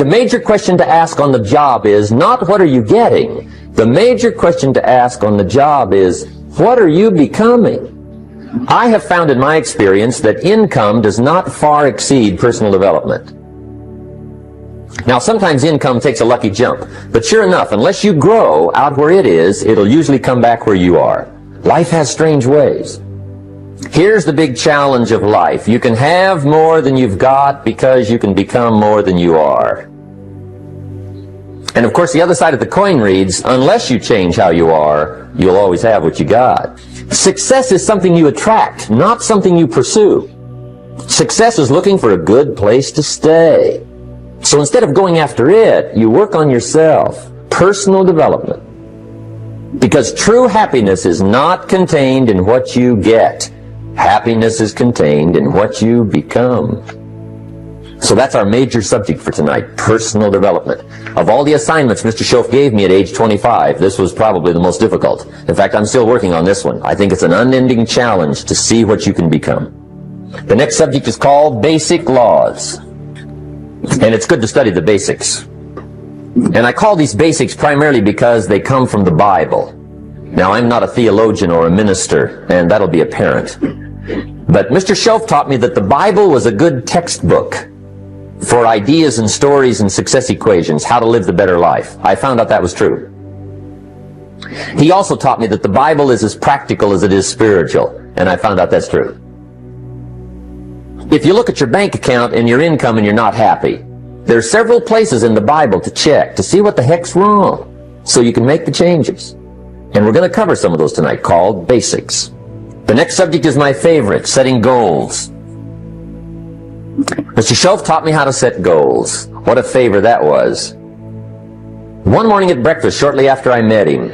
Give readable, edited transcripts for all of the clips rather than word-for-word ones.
The major question to ask on the job is not what are you getting. The major question to ask on the job is what are you becoming? I have found in my experience that income does not far exceed personal development. Now, sometimes income takes a lucky jump, but sure enough, unless you grow out where it is, it'll usually come back where you are. Life has strange ways. Here's the big challenge of life. You can have more than you've got because you can become more than you are. And of course, the other side of the coin reads, unless you change how you are, you'll always have what you got. Success is something you attract, not something you pursue. Success is looking for a good place to stay. So instead of going after it, you work on yourself. Personal development. Because true happiness is not contained in what you get. Happiness is contained in what you become. So that's our major subject for tonight, personal development. Of all the assignments Mr. Schoaf gave me at age 25, this was probably the most difficult. In fact, I'm still working on this one. I think it's an unending challenge to see what you can become. The next subject is called Basic Laws. And it's good to study the basics. And I call these basics primarily because they come from the Bible. Now, I'm not a theologian or a minister, and that'll be apparent. But Mr. Schoaf taught me that the Bible was a good textbook for ideas and stories and success equations, how to live the better life. I found out that was true. He also taught me that the Bible is as practical as it is spiritual, and I found out that's true. If you look at your bank account and your income and you're not happy, there are several places in the Bible to check to see what the heck's wrong so you can make the changes. And we're going to cover some of those tonight, called basics. The next subject is my favorite, setting goals. Mr. Schoaf taught me how to set goals. What a favor that was. One morning at breakfast, shortly after I met him,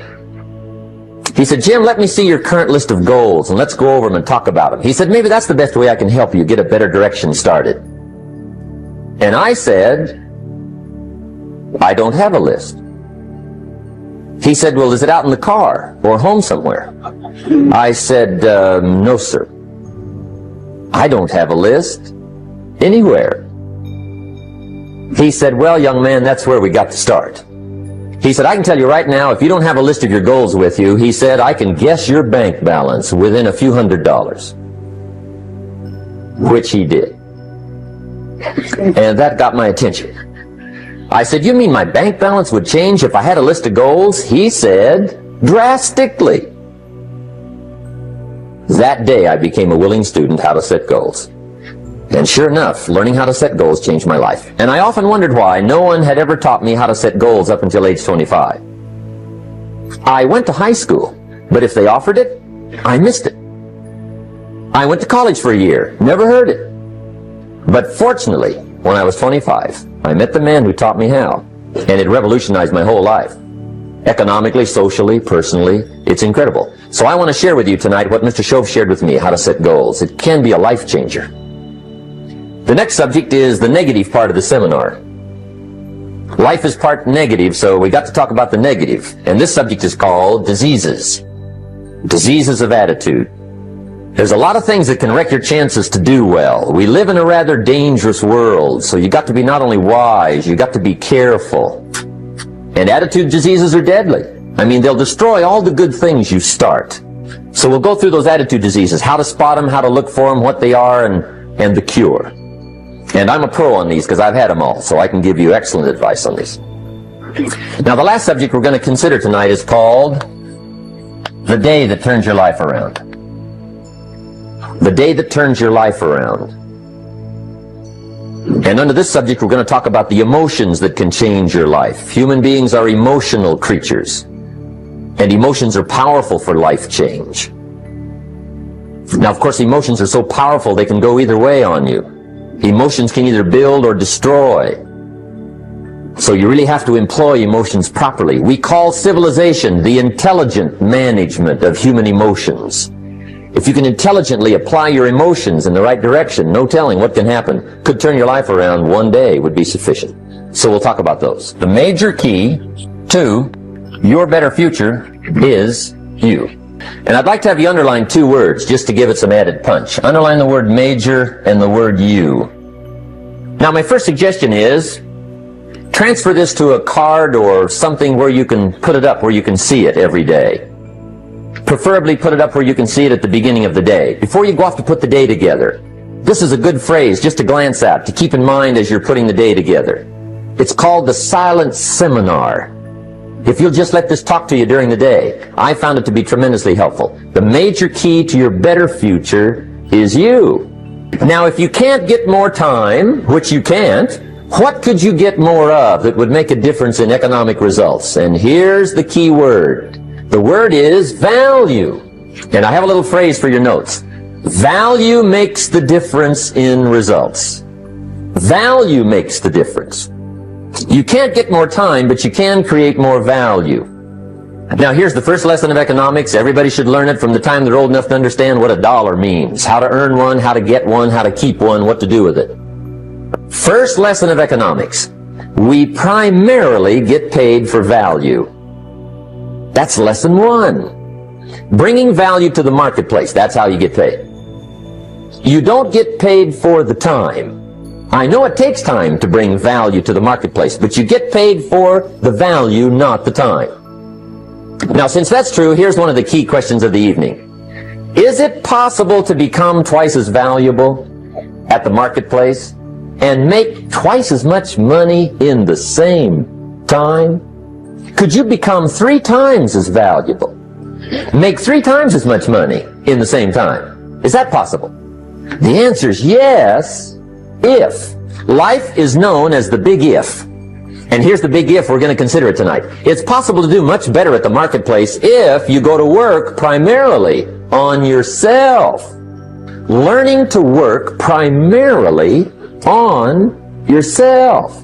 he said, Jim, let me see your current list of goals, and let's go over them and talk about them. He said, maybe that's the best way I can help you get a better direction started. And I said, I don't have a list. He said, well, is it out in the car or home somewhere? I said, no, sir. I don't have a list anywhere. He said, well, young man, that's where we got to start. He said, I can tell you right now, if you don't have a list of your goals with you, he said, I can guess your bank balance within a few $100s. Which he did. And that got my attention. I said, you mean my bank balance would change if I had a list of goals? He said, drastically. That day I became a willing student how to set goals. And sure enough, learning how to set goals changed my life. And I often wondered why no one had ever taught me how to set goals up until age 25. I went to high school, but if they offered it, I missed it. I went to college for a year, never heard it. But fortunately, when I was 25, I met the man who taught me how, and it revolutionized my whole life. Economically, socially, personally, it's incredible. So I want to share with you tonight what Mr. Schoaf shared with me, how to set goals. It can be a life changer. The next subject is the negative part of the seminar. Life is part negative, so we got to talk about the negative. And this subject is called diseases. Diseases of attitude. There's a lot of things that can wreck your chances to do well. We live in a rather dangerous world, so you got to be not only wise, you got to be careful. And attitude diseases are deadly. I mean, they'll destroy all the good things you start. So we'll go through those attitude diseases, how to spot them, how to look for them, what they are, and the cure. And I'm a pro on these because I've had them all, so I can give you excellent advice on these. Now, the last subject we're going to consider tonight is called the day that turns your life around. The day that turns your life around. And under this subject, we're going to talk about the emotions that can change your life. Human beings are emotional creatures, and emotions are powerful for life change. Now, of course, emotions are so powerful they can go either way on you. Emotions can either build or destroy. So you really have to employ emotions properly. We call civilization the intelligent management of human emotions. If you can intelligently apply your emotions in the right direction, no telling what can happen. Could turn your life around one day would be sufficient. So we'll talk about those. The major key to your better future is you. And I'd like to have you underline two words just to give it some added punch. Underline the word major and the word you. Now, my first suggestion is Transfer this to a card or something where you can put it up, where you can see it every day. Preferably put it up where you can see it at the beginning of the day, before you go off to put the day together. This is a good phrase just to glance at, to keep in mind as you're putting the day together. It's called the silent seminar. If you'll just let this talk to you during the day, I found it to be tremendously helpful. The major key to your better future is you. Now, if you can't get more time, which you can't, what could you get more of that would make a difference in economic results? And here's the key word. The word is value. And I have a little phrase for your notes. Value makes the difference in results. Value makes the difference. You can't get more time, but you can create more value. Now, here's the first lesson of economics. Everybody should learn it from the time they're old enough to understand what a dollar means, how to earn one, how to get one, how to keep one, what to do with it. First lesson of economics. We primarily get paid for value. That's lesson one. Bringing value to the marketplace, that's how you get paid. You don't get paid for the time. I know it takes time to bring value to the marketplace, but you get paid for the value, not the time. Now, since that's true, here's one of the key questions of the evening. Is it possible to become twice as valuable at the marketplace and make twice as much money in the same time? Could you become 3 times as valuable? Make 3 times as much money in the same time? Is that possible? The answer is yes, if. Life is known as the big if. And here's the big if we're going to consider it tonight. It's possible to do much better at the marketplace if you go to work primarily on yourself. Learning to work primarily on yourself.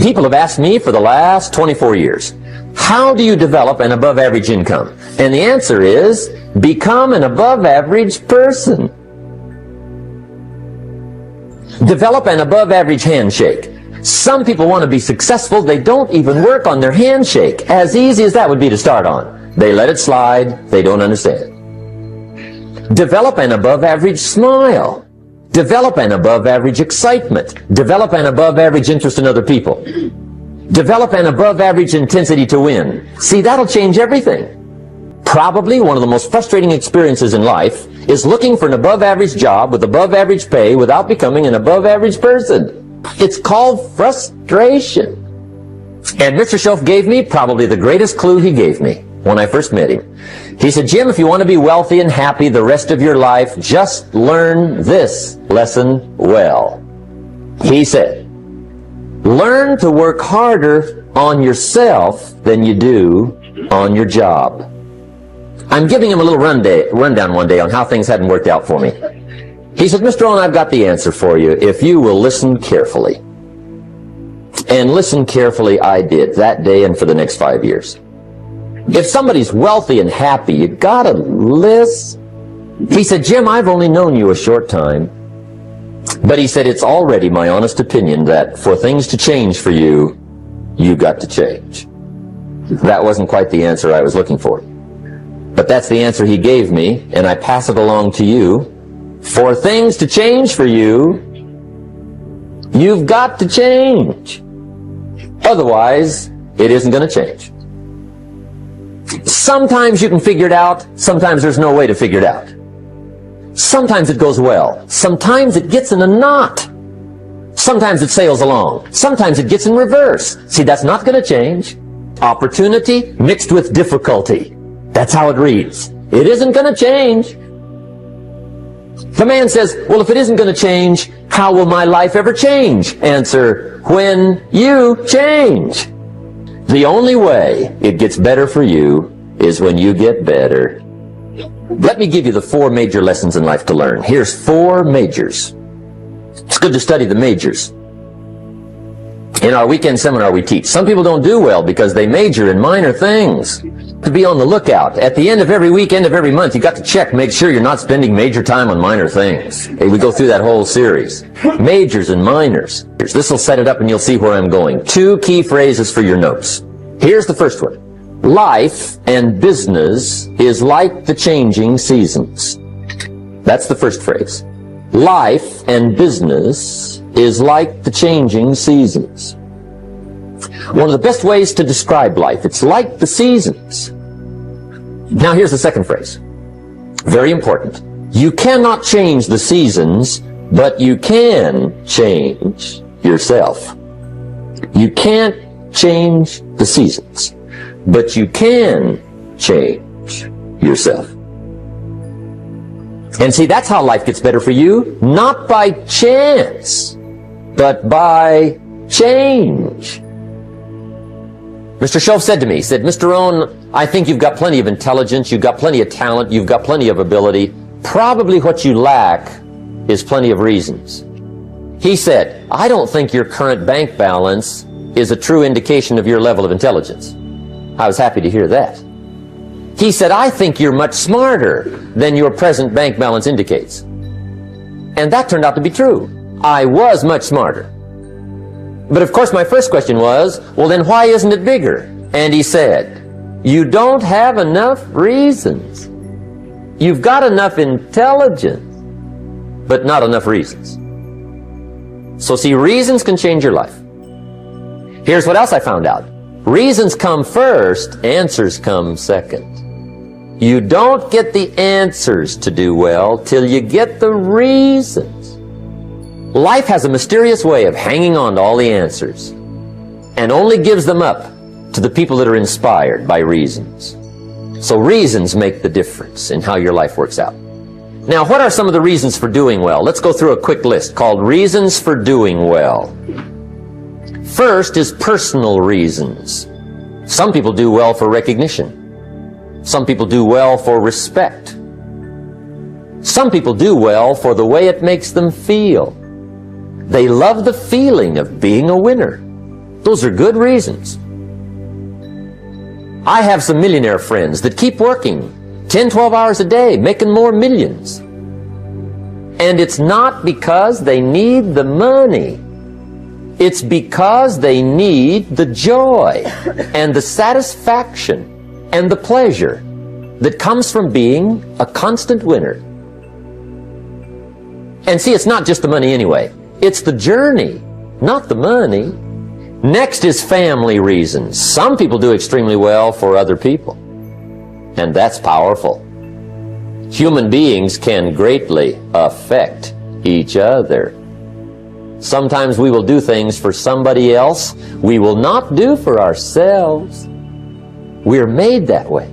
People have asked me for the last 24 years, how do you develop an above average income? And the answer is, become an above average person. Develop an above average handshake. Some people want to be successful, they don't even work on their handshake. As easy as that would be to start on. They let it slide, they don't understand it. Develop an above average smile. Develop an above average excitement. Develop an above average interest in other people. Develop an above average intensity to win. See, that'll change everything. Probably one of the most frustrating experiences in life is looking for an above average job with above average pay without becoming an above average person. It's called frustration. And Mr. Shelf gave me probably the greatest clue he gave me when I first met him. He said, Jim, if you want to be wealthy and happy the rest of your life, just learn this lesson well. He said, learn to work harder on yourself than you do on your job. I'm giving him a little rundown one day on how things hadn't worked out for me. He said, Mr. Rohn, I've got the answer for you if you will listen carefully. And listen carefully I did that day and for the next 5 years. If somebody's wealthy and happy, you gotta listen. He said, Jim, I've only known you a short time. But he said, it's already my honest opinion that for things to change for you, you got to change. That wasn't quite the answer I was looking for. But that's the answer he gave me, and I pass it along to you. For things to change for you, you've got to change. Otherwise, it isn't going to change. Sometimes you can figure it out. Sometimes there's no way to figure it out. Sometimes it goes well. Sometimes it gets in a knot. Sometimes it sails along. Sometimes it gets in reverse. See, that's not going to change. Opportunity mixed with difficulty. That's how it reads. It isn't going to change. The man says, well, if it isn't going to change, how will my life ever change? Answer, when you change. The only way it gets better for you is when you get better. Let me give you the 4 major lessons in life to learn. Here's 4 majors. It's good to study the majors. In our weekend seminar we teach. Some people don't do well because they major in minor things. To be on the lookout. At the end of every week, end of every month, you got to check, make sure you're not spending major time on minor things. Okay, we go through that whole series. Majors and minors. This will set it up and you'll see where I'm going. 2 key phrases for your notes. Here's the first one. Life and business is like the changing seasons. That's the first phrase. Life and business is like the changing seasons. One of the best ways to describe life. It's like the seasons. Now here's the second phrase. Very important. You cannot change the seasons, but you can change yourself. You can't change the seasons, but you can change yourself. And see, that's how life gets better for you. Not by chance, but by change. Mr. Schoaf said to me, he said, Mr. Rohn, I think you've got plenty of intelligence, you've got plenty of talent, you've got plenty of ability. Probably what you lack is plenty of reasons. He said, I don't think your current bank balance is a true indication of your level of intelligence. I was happy to hear that. He said, I think you're much smarter than your present bank balance indicates. And that turned out to be true. I was much smarter. But of course my first question was, well then why isn't it bigger? And he said, you don't have enough reasons. You've got enough intelligence, but not enough reasons. So see, reasons can change your life. Here's what else I found out. Reasons come first, answers come second. You don't get the answers to do well till you get the reasons. Life has a mysterious way of hanging on to all the answers and only gives them up to the people that are inspired by reasons. So reasons make the difference in how your life works out. Now, what are some of the reasons for doing well? Let's go through a quick list called Reasons for Doing Well. First is personal reasons. Some people do well for recognition. Some people do well for respect. Some people do well for the way it makes them feel. They love the feeling of being a winner. Those are good reasons. I have some millionaire friends that keep working 10, 12 hours a day, making more millions. And it's not because they need the money. It's because they need the joy and the satisfaction and the pleasure that comes from being a constant winner. And see, it's not just the money anyway. It's the journey, not the money. Next is family reasons. Some people do extremely well for other people, and that's powerful. Human beings can greatly affect each other. Sometimes we will do things for somebody else we will not do for ourselves. We're made that way.